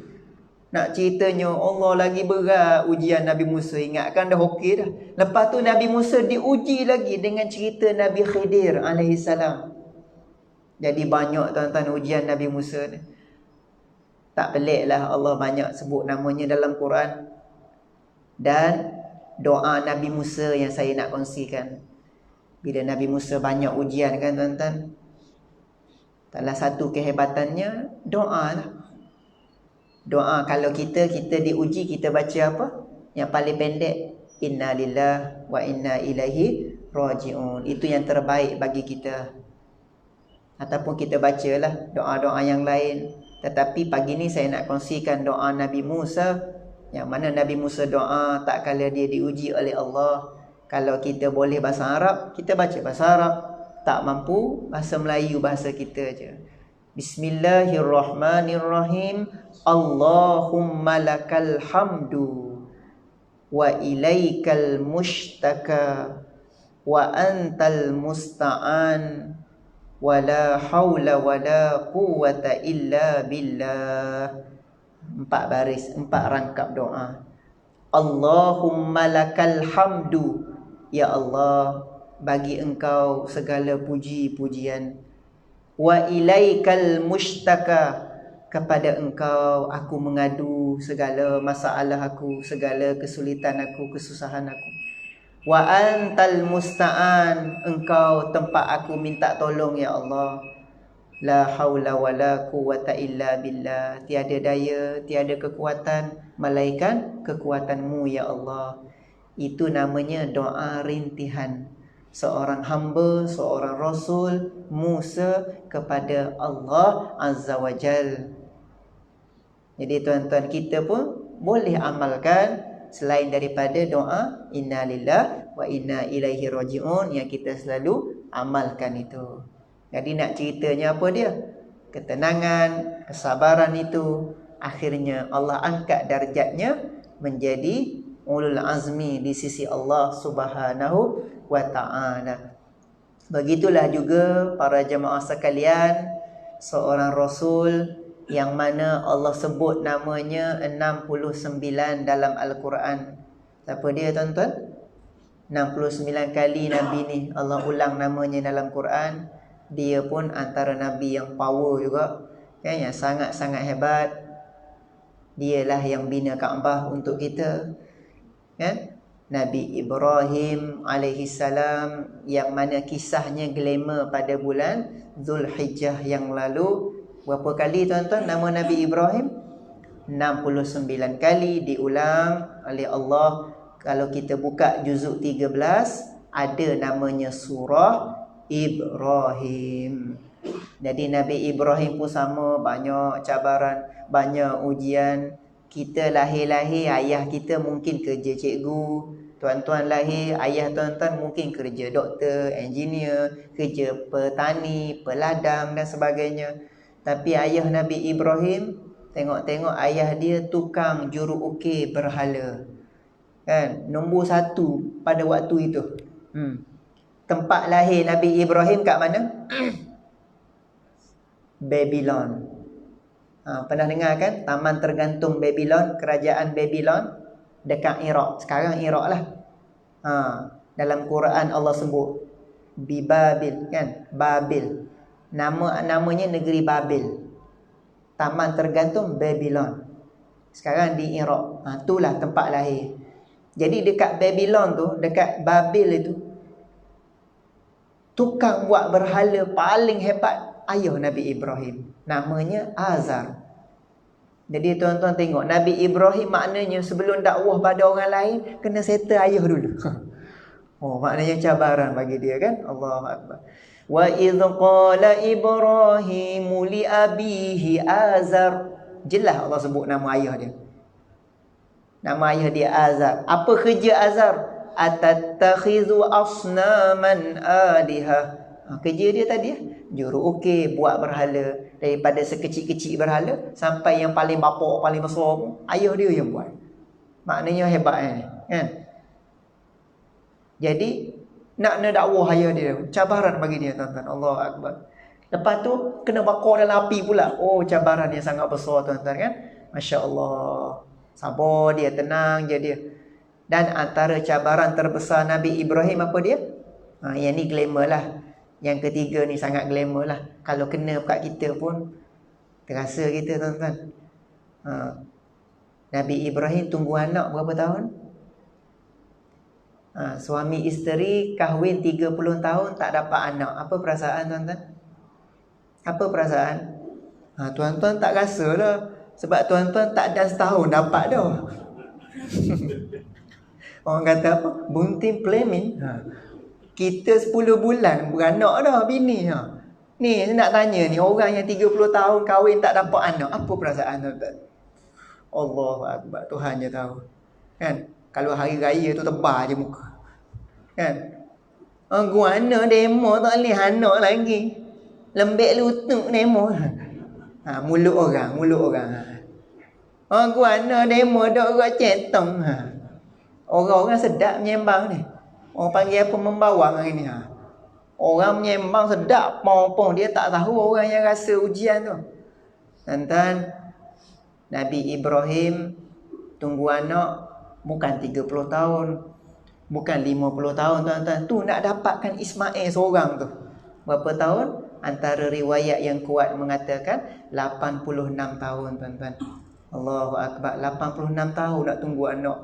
Nak ceritanya Allah lagi berat ujian Nabi Musa. Ingatkan dah okey dah. Lepas tu Nabi Musa diuji lagi dengan cerita Nabi Khidir alaihissalam. Jadi banyak tuan-tuan ujian Nabi Musa ni. Tak peliklah Allah banyak sebut namanya dalam Quran. Dan doa Nabi Musa yang saya nak kongsikan. Bila Nabi Musa banyak ujian kan tuan-tuan, salah satu kehebatannya doa lah. Doa kalau kita diuji, kita baca apa? Yang paling pendek, inna lillah wa inna ilaihi raji'un. Itu yang terbaik bagi kita. Ataupun kita bacalah doa-doa yang lain. Tetapi pagi ni saya nak kongsikan doa Nabi Musa, yang mana Nabi Musa doa tak kala dia diuji oleh Allah. Kalau kita boleh bahasa Arab, kita baca bahasa Arab. Tak mampu, bahasa Melayu, bahasa kita je. Bismillahirrahmanirrahim. Allahumma lakal hamdu wa ilaikal mushtaka wa antal musta'an wa la hawla wa la quwwata illa billah. 4 baris, 4 rangkap doa. Allahumma lakal hamdu, ya Allah, bagi engkau segala puji-pujian. Wa ilaikal mushtaka, kepada engkau aku mengadu segala masalah aku, segala kesulitan aku, kesusahan aku. Wa antal musta'an, engkau tempat aku minta tolong ya Allah. La haula wa la quwwata illa billah, tiada daya, tiada kekuatan melainkan kekuatanmu ya Allah. Itu namanya doa rintihan seorang hamba, seorang Rasul Musa kepada Allah Azza wa Jal. Jadi tuan-tuan, kita pun boleh amalkan selain daripada doa inna lillah wa inna ilaihi raji'un yang kita selalu amalkan itu. Jadi nak ceritanya apa dia? Ketenangan, kesabaran itu, akhirnya Allah angkat darjatnya menjadi ulul azmi di sisi Allah Subhanahu wa ta'ala. Begitulah juga para jemaah sekalian, seorang Rasul yang mana Allah sebut namanya 69 dalam Al-Quran. Siapa dia tuan-tuan? 69 kali Nabi ni Allah ulang namanya dalam Quran. Dia pun antara Nabi yang power juga, kan, yang sangat-sangat hebat. Dialah yang bina Kaabah untuk kita, kan? Nabi Ibrahim alaihissalam, yang mana kisahnya glamour pada bulan Zulhijjah yang lalu. Berapa kali tuan-tuan nama Nabi Ibrahim? 69 kali diulang oleh Allah. Kalau kita buka juzuk 13, ada namanya surah Ibrahim. Jadi Nabi Ibrahim pun sama, banyak cabaran, banyak ujian. Kita lahir-lahir, ayah kita mungkin kerja cikgu. Tuan-tuan lahir, ayah tuan-tuan mungkin kerja doktor, engineer, kerja petani, peladang dan sebagainya. Tapi ayah Nabi Ibrahim, tengok-tengok ayah dia tukang juru ukir berhala, kan? Nombor 1 pada waktu itu. Tempat lahir Nabi Ibrahim kat mana? Babylon. Pernah dengar kan? Taman tergantung Babylon, kerajaan Babylon dekat Iraq. Sekarang Iraq lah. Dalam Quran Allah sebut Bibabil, kan? Babil. Namanya negeri Babil. Taman tergantung Babylon. Sekarang di Iraq. Itulah tempat lahir. Jadi dekat Babylon tu, dekat Babil itu, tukang buat berhala paling hebat ayah Nabi Ibrahim. Namanya Azar. Jadi tuan-tuan tengok, Nabi Ibrahim maknanya sebelum dakwah pada orang lain, kena settle ayah dulu. Maknanya cabaran bagi dia, kan? Allahu Akbar. Wa idh qala Ibrahim li abihi Azar. Jelas Allah sebut nama ayah dia. Nama ayah dia Azar. Apa kerja Azar? Atatakhizu asnaman alihah. Kerja dia tadi juru ukir, buat berhala. Daripada sekecil-kecil berhala sampai yang paling bapak, paling besar pun ayah dia yang buat. Maknanya hebat kan. Jadi nak dakwah ayah dia, cabaran bagi dia tuan-tuan. Allahu akbar. Lepas tu kena bakar dalam api pula. Oh, cabaran yang sangat besar tuan-tuan kan. Masya-Allah. Sabar dia, tenang je dia. Dan antara cabaran terbesar Nabi Ibrahim apa dia? Yang ni glamour lah. Yang ketiga ni sangat glamour lah. Kalau kena kat kita pun terasa kita tuan-tuan. Nabi Ibrahim tunggu anak berapa tahun? Suami isteri kahwin 30 tahun tak dapat anak. Apa perasaan tuan-tuan? Apa perasaan? Tuan-tuan tak rasa lah. Sebab tuan-tuan tak ada setahun dapat dah. Orang kata apa? Bunting pelamin. Kita 10 bulan beranak dah bini. Ni nak tanya ni, orang yang 30 tahun kahwin tak dapat anak, apa perasaan tuan-tuan? Allahu akbar, Tuhan je tahu. Kan? Kalau hari raya tu tebal je muka. Kan? Guana demo tak boleh anak lagi. Lembek lutut demo. Mulut orang. Guana demo dok orang cetong. Orang-orang sedap menyembang ni. Orang panggil apa, membawang hari ni. Orang menyembang sedap, pong-pong. Dia tak tahu orang yang rasa ujian tu. Tuan-tuan, Nabi Ibrahim tunggu anak bukan 30 tahun, bukan 50 tahun tuan-tuan. Tu nak dapatkan Ismail seorang tu. Berapa tahun? Antara riwayat yang kuat mengatakan 86 tahun tuan-tuan. Allahu akbar, 86 tahun nak tunggu anak.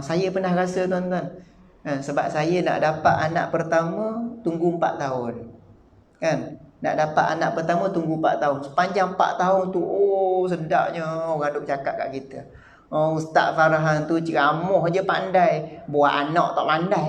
Saya pernah rasa tuan-tuan. Sebab saya nak dapat anak pertama tunggu 4 tahun. Kan? Nak dapat anak pertama tunggu 4 tahun. Sepanjang 4 tahun tu, sedapnya orang duk cakap kat kita. Ustaz Farhan tu ceramah je pandai, buat anak tak pandai.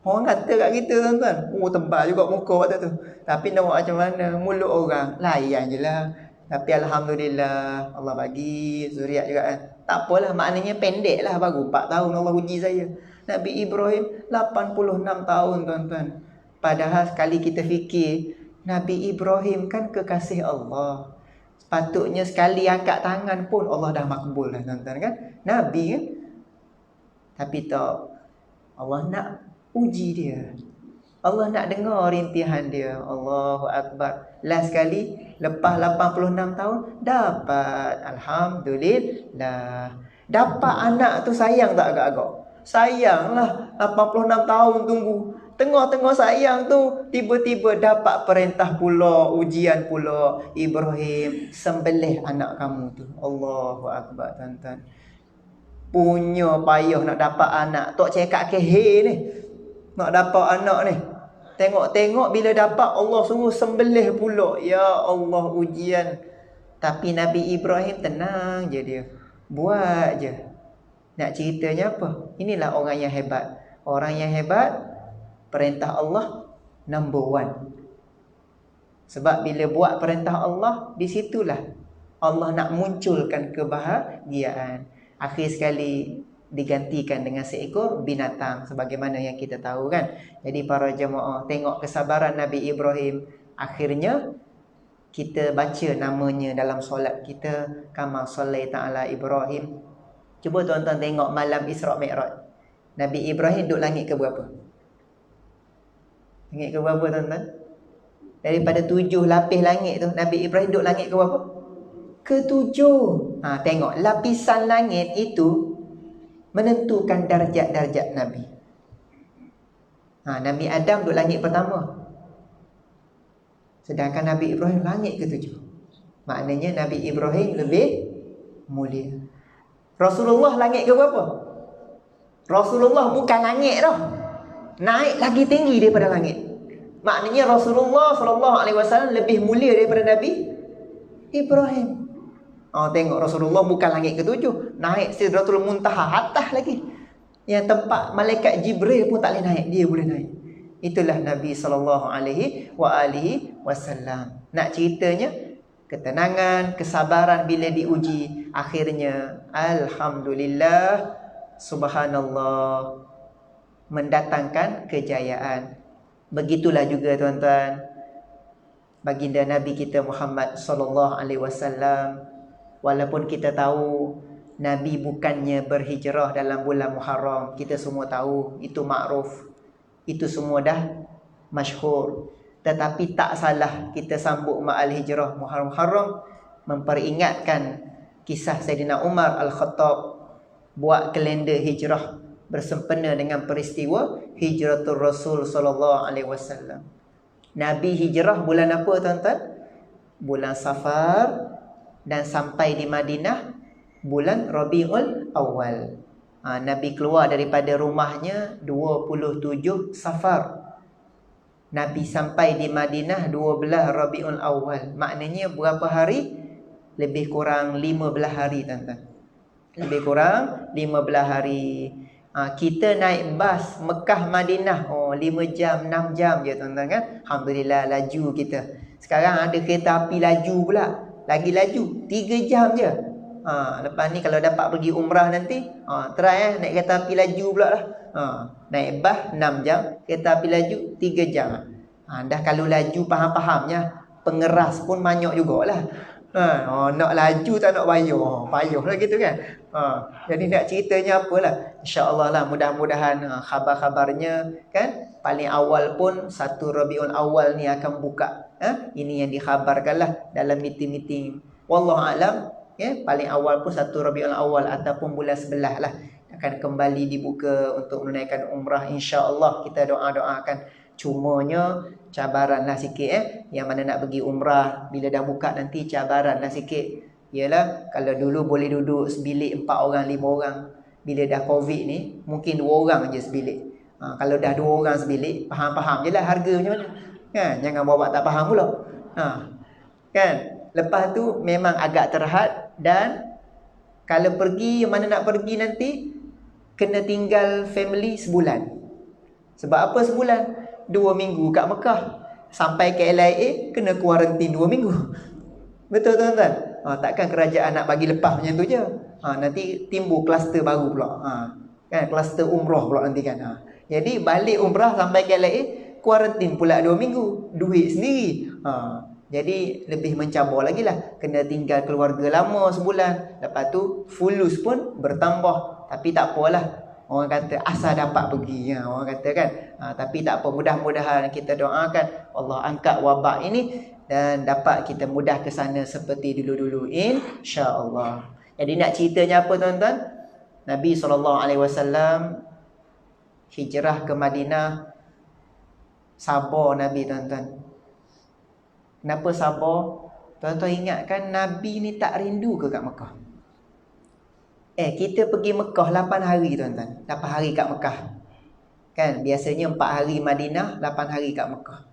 Orang kata kat kita tuan-tuan. Tebal juga muka waktu tu. Tapi nak buat macam mana? Mulut orang layan je lah. Tapi alhamdulillah Allah bagi zuriat juga kan. Tak apalah, maknanya pendek lah, baru 4 tahun Allah uji saya. Nabi Ibrahim 86 tahun tuan-tuan. Padahal sekali kita fikir, Nabi Ibrahim kan kekasih Allah. Sepatutnya sekali angkat tangan pun Allah dah makbul lah tuan-tuan kan. Nabi kan. Tapi tak. Allah nak uji dia. Allah nak dengar rintihan dia. Allahu akbar. Last sekali lepas 86 tahun dapat. Alhamdulillah. Dapat anak tu sayang tak agak-agak? Sayanglah, 86 tahun tunggu. Tengah-tengah sayang tu tiba-tiba dapat perintah pula, ujian pula. Ibrahim, sembelih anak kamu tu. Allahu akbar tuan-tuan. Punya payah nak dapat anak. Tok cekak kehe ni. Nak dapat anak ni. Tengok-tengok bila dapat Allah suruh sembelih pula. Ya Allah, ujian. Tapi Nabi Ibrahim tenang je dia. Buat je. Nak ceritanya apa? Inilah orang yang hebat. Orang yang hebat, perintah Allah number 1. Sebab bila buat perintah Allah, di situlah Allah nak munculkan kebahagiaan. Akhir sekali digantikan dengan seekor binatang, sebagaimana yang kita tahu kan. Jadi para jemaah, tengok kesabaran Nabi Ibrahim. Akhirnya kita baca namanya dalam solat kita, kama sallaita ala Ibrahim. Cuba tuan-tuan tengok malam Isra' Mi'raj. Nabi Ibrahim duduk langit ke berapa? Langit ke berapa tuan-tuan? Daripada 7 lapis langit tu, Nabi Ibrahim duduk langit ke berapa? Ke-7. Tengok, lapisan langit itu menentukan darjat-darjat Nabi. Nabi Adam duduk langit pertama. Sedangkan Nabi Ibrahim langit ke-7. Maknanya Nabi Ibrahim lebih mulia. Rasulullah langit ke berapa? Rasulullah bukan langit dah. Naik lagi tinggi daripada langit. Maknanya Rasulullah SAW lebih mulia daripada Nabi Ibrahim. Tengok, Rasulullah bukan langit ke-7. Naik Sidratul Muntaha, atas lagi. Yang tempat malaikat Jibril pun tak boleh naik, dia boleh naik. Itulah Nabi SAW. Nak ceritanya, ketenangan, kesabaran bila diuji. Akhirnya, alhamdulillah, subhanallah, mendatangkan kejayaan. Begitulah juga tuan-tuan, baginda Nabi kita Muhammad sallallahu alaihi wasallam, walaupun kita tahu Nabi bukannya berhijrah dalam bulan Muharram, kita semua tahu, itu makruf, itu semua dah masyhur. Tetapi tak salah kita sambut ma'al hijrah Muharram memperingatkan kisah Sayyidina Umar Al-Khattab buat kalender hijrah bersempena dengan peristiwa hijratul Rasul sallallahu alaihi wasallam. Nabi hijrah bulan apa tuan-tuan? Bulan Safar, dan sampai di Madinah bulan Rabiul Awal. Nabi keluar daripada rumahnya 27 Safar. Nabi sampai di Madinah 12 Rabiul Awal. Maknanya berapa hari? Lebih kurang 15 hari tuan-tuan. Lebih kurang 15 hari. Kita naik bas Mekah Madinah 5 jam 6 jam je tuan-tuan kan. Alhamdulillah laju kita. Sekarang ada kereta api laju pula, lagi laju 3 jam je. Lepas ni kalau dapat pergi umrah nanti try naik kereta api laju pula lah. Naik bas 6 jam, kereta api laju 3 jam. Dah kalau laju faham-fahamnya, pengeras pun banyak jugalah. Nak laju tak nak bayar, payahlah gitu kan. Jadi nak ceritanya apalah, insya-Allah lah, mudah-mudahan khabar-khabarnya kan paling awal pun 1 Rabiul Awal ni akan buka. Ini yang dikhabarkanlah dalam meeting-meeting. Wallahu alam, paling awal pun 1 Rabiul Awal ataupun bulan 11 lah akan kembali dibuka untuk menunaikan umrah, insya-Allah. Kita doa-doakan. Cumanya cabaran lah sikit yang mana nak pergi umrah bila dah buka nanti cabaran lah sikit. Yalah, kalau dulu boleh duduk sebilik 4 orang 5 orang, bila dah Covid ni mungkin 2 orang je sebilik. Kalau dah 2 orang sebilik, faham-faham je lah harga macam mana kan. Jangan bawa tak faham pula. Kan. Lepas tu memang agak terhad, dan kalau pergi mana nak pergi nanti kena tinggal family sebulan. Sebab apa sebulan? 2 minggu kat Mekah. Sampai ke LIA kena kuarantin 2 minggu. Betul tuan-tuan? Takkan kerajaan nak bagi lepas macam tu je. Nanti timbul kluster baru pula. Kan, kluster umrah pula nanti kan. Jadi balik umrah sampai ke LIA kuarantin pula 2 minggu. Duit sendiri. Jadi lebih mencabar lagi lah. Kena tinggal keluarga lama sebulan. Lepas tu fulus pun bertambah. Tapi tak apalah. Orang kata asal dapat pergi, orang kata kan. Tapi tak apa, mudah-mudahan kita doakan Allah angkat wabak ini dan dapat kita mudah ke sana seperti dulu-dulu, insya-Allah. Jadi nak ceritanya apa tuan-tuan? Nabi SAW hijrah ke Madinah. Sabar Nabi tuan-tuan. Kenapa sabar? Tuan-tuan ingatkan Nabi ni tak rindu ke kat Mekah? Kita pergi Mekah 8 hari tuan-tuan. 8 hari kat Mekah. Kan biasanya 4 hari Madinah, 8 hari kat Mekah.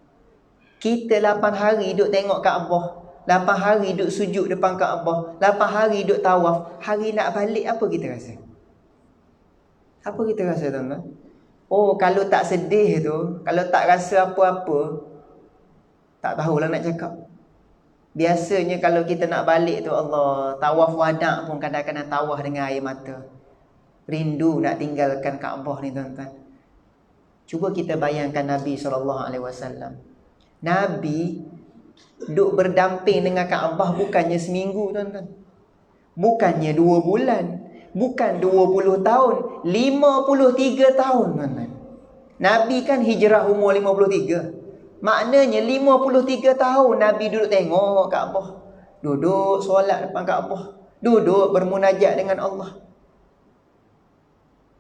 Kita 8 hari duduk tengok Kaabah, 8 hari duduk sujud depan Kaabah, 8 hari duduk tawaf. Hari nak balik apa kita rasa? Apa kita rasa tuan-tuan? Kalau tak sedih tu, kalau tak rasa apa-apa, tak tahulah nak cakap. Biasanya kalau kita nak balik tu, Allah, tawaf wada' pun kadang-kadang tawaf dengan air mata. Rindu nak tinggalkan Kaabah ni tuan-tuan. Cuba kita bayangkan Nabi SAW. Nabi duk berdamping dengan Kaabah bukannya seminggu tuan-tuan. Bukannya 2 bulan. Bukan 20 tahun. 53 tahun tuan-tuan. Nabi kan hijrah umur 53. Maknanya 53 tahun Nabi duduk tengok Kaabah. Duduk solat depan Kaabah. Duduk bermunajat dengan Allah.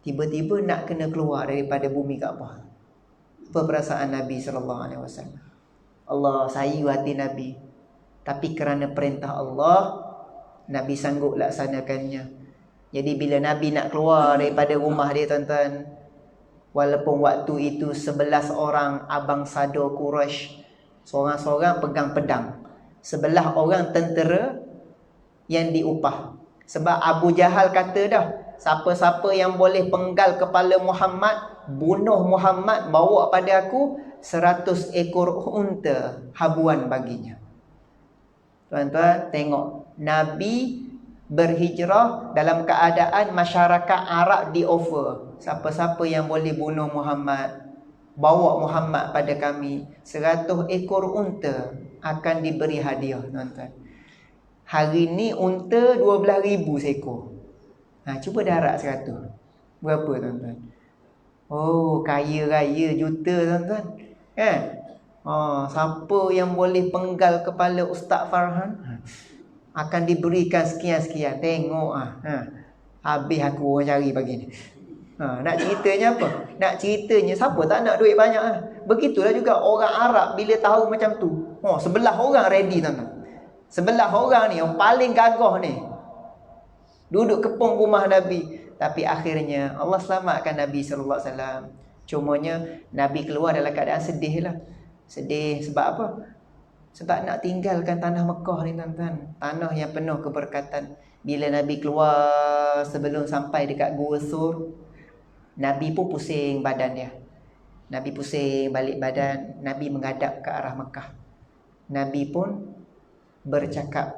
Tiba-tiba nak kena keluar daripada bumi Kaabah. Apa perasaan Nabi SAW? Allah sayu hati Nabi. Tapi kerana perintah Allah, Nabi sanggup laksanakannya. Jadi bila Nabi nak keluar daripada rumah dia tuan-tuan, walaupun waktu itu 11 orang abang sado Quraisy, seorang-seorang pegang pedang, 11 orang tentera yang diupah. Sebab Abu Jahal kata dah, siapa-siapa yang boleh penggal kepala Muhammad, bunuh Muhammad, bawa pada aku 100 ekor unta habuan baginya. Tuan-tuan tengok, Nabi berhijrah dalam keadaan masyarakat Arab di offer, siapa-siapa yang boleh bunuh Muhammad, bawa Muhammad pada kami 100 ekor unta akan diberi hadiah, tuan-tuan. Hari ni unta 12,000 seekor. Cuba darab 100. Berapa, tuan-tuan? Oh, kaya raya juta, tuan-tuan. Kan? Siapa yang boleh penggal kepala Ustaz Farhan akan diberikan sekian-sekian. Tengok habis aku orang cari pagi ni. Nak ceritanya apa? Nak ceritanya siapa tak nak duit banyak Begitulah juga orang Arab bila tahu macam tu. Sebelah orang ready, tuan-tuan. Sebelah orang ni yang paling gagah ni duduk kepung rumah Nabi. Tapi akhirnya Allah selamatkan Nabi sallallahu alaihi wasallam. Cumanya Nabi keluar dalam keadaan sedih lah. Sedih sebab apa? Sebab nak tinggalkan tanah Mekah ni, tuan-tuan. Tanah yang penuh keberkatan. Bila Nabi keluar, sebelum sampai dekat Gua Sur, Nabi pun pusing badan dia. Nabi pusing balik badan. Nabi menghadap ke arah Mekah. Nabi pun bercakap,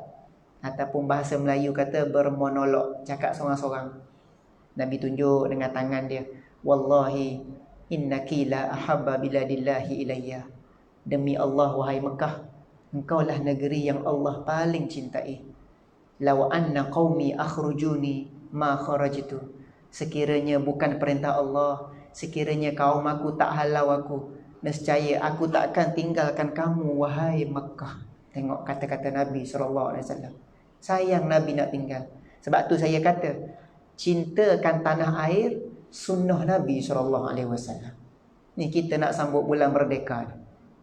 ataupun bahasa Melayu kata bermonolog, cakap seorang-seorang. Nabi tunjuk dengan tangan dia, wallahi innaki la ahabba biladillahi ilayya. Demi Allah, wahai Mekah, engkaulah negeri yang Allah paling cintai. Law anna qaumi akhrujuni ma kharajtu. Sekiranya bukan perintah Allah, sekiranya kaum aku tak halau aku, nescaya aku tak akan tinggalkan kamu, wahai Mekah. Tengok kata-kata Nabi SAW. Sayang Nabi nak tinggal. Sebab tu saya kata, cintakan tanah air, sunnah Nabi SAW. Ni kita nak sambut bulan merdeka ni.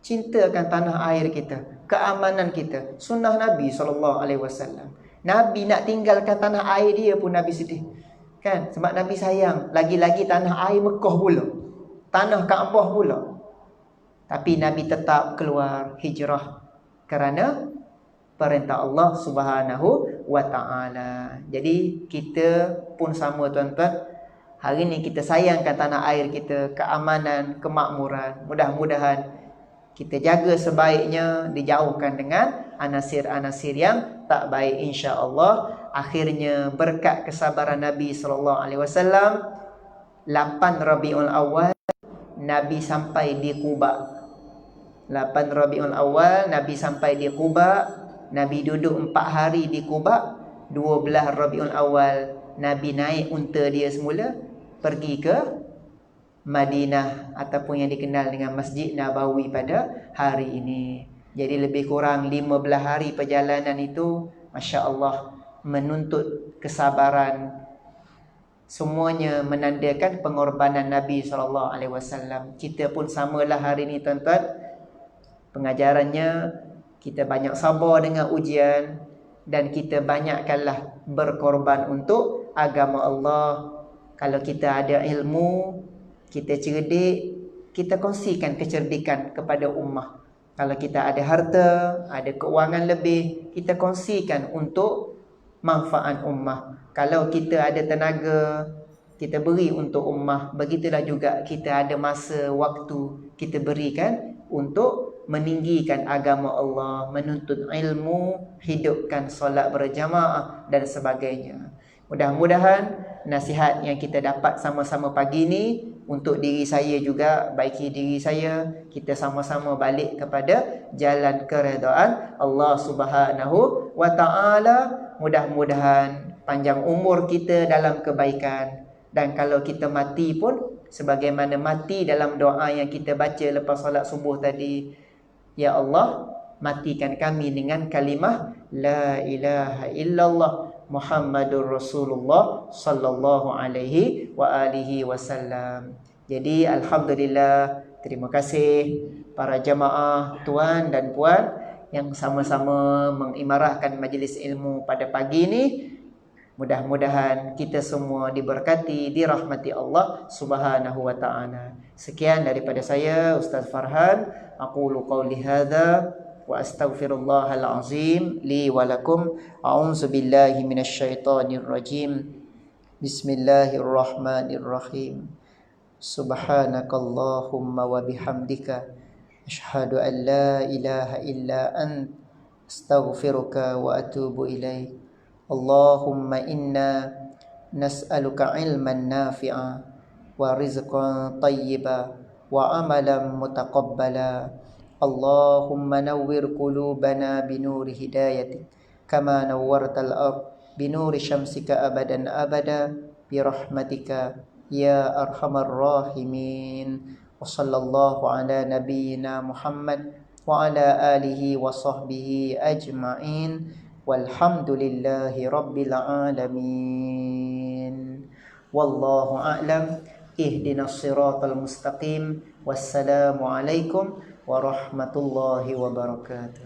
Cintakan tanah air kita, keamanan kita, sunnah Nabi SAW. Nabi nak tinggalkan tanah air dia pun Nabi sedih. Kan? Sebab Nabi sayang. Lagi-lagi tanah air Mekah pula, tanah Kaabah pula. Tapi Nabi tetap keluar hijrah kerana perintah Allah Subhanahu wa ta'ala. Jadi kita pun sama, tuan-tuan. Hari ni kita sayangkan tanah air kita, keamanan, kemakmuran. Mudah-mudahan kita jaga sebaiknya, dijauhkan dengan anasir-anasir yang tak baik, insya-Allah. Akhirnya berkat kesabaran Nabi SAW, 8 Rabiul Awal Nabi sampai di Quba. 8 Rabiul Awal Nabi sampai di Quba. Nabi duduk 4 hari di Quba. 12 Rabiul Awal Nabi naik unta dia semula, pergi ke Madinah, ataupun yang dikenal dengan Masjid Nabawi pada hari ini. Jadi lebih kurang 15 hari perjalanan itu, Masya Allah, menuntut kesabaran. Semuanya menandakan pengorbanan Nabi SAW. Kita pun samalah hari ini, tuan-tuan. Pengajarannya, kita banyak sabar dengan ujian, dan kita banyakkanlah berkorban untuk agama Allah. Kalau kita ada ilmu, kita cerdik, kita kongsikan kecerdikan kepada ummah. Kalau kita ada harta, ada keuangan lebih, kita kongsikan untuk manfaat ummah. Kalau kita ada tenaga, kita beri untuk ummah. Begitulah juga kita ada masa, waktu, kita berikan untuk meninggikan agama Allah, menuntut ilmu, hidupkan solat berjamaah dan sebagainya. Mudah-mudahan nasihat yang kita dapat sama-sama pagi ni untuk diri saya juga, baiki diri saya, kita sama-sama balik kepada jalan keredaan Allah Subhanahu wa ta'ala. Mudah-mudahan panjang umur kita dalam kebaikan, dan kalau kita mati pun sebagaimana mati dalam doa yang kita baca lepas solat subuh tadi, ya Allah, matikan kami dengan kalimah la ilaha illallah Muhammadur Rasulullah sallallahu alaihi wa alihi wasallam. Jadi alhamdulillah, terima kasih para jemaah tuan dan puan yang sama-sama mengimarahkan majlis ilmu pada pagi ini. Mudah-mudahan kita semua diberkati, dirahmati Allah Subhanahu wa ta'ala. Sekian daripada saya, Ustaz Farhan. Aqulu qawli hadza wa astaghfirullahal azim li wa lakum. A'udzu billahi minasyaitonir rajim. Bismillahirrahmanirrahim. Subhanakallahumma wa bihamdika asyhadu an la ilaha illa ant astaghfiruka wa atubu ilaik. Allahumma inna nas'aluka ilman nafi'a wa rizqan tayyiba وعملا متقبلا اللهم نور قلوبنا بنور هدايتك كما نورت الأرض بنور شمسك أبدا أبدا برحمتك يا أرحم الراحمين وصلى الله على نبينا محمد وعلى آله وصحبه أجمعين والحمد لله رب العالمين والله أعلم اهدنا الصراط المستقيم والسلام عليكم ورحمة الله وبركاته.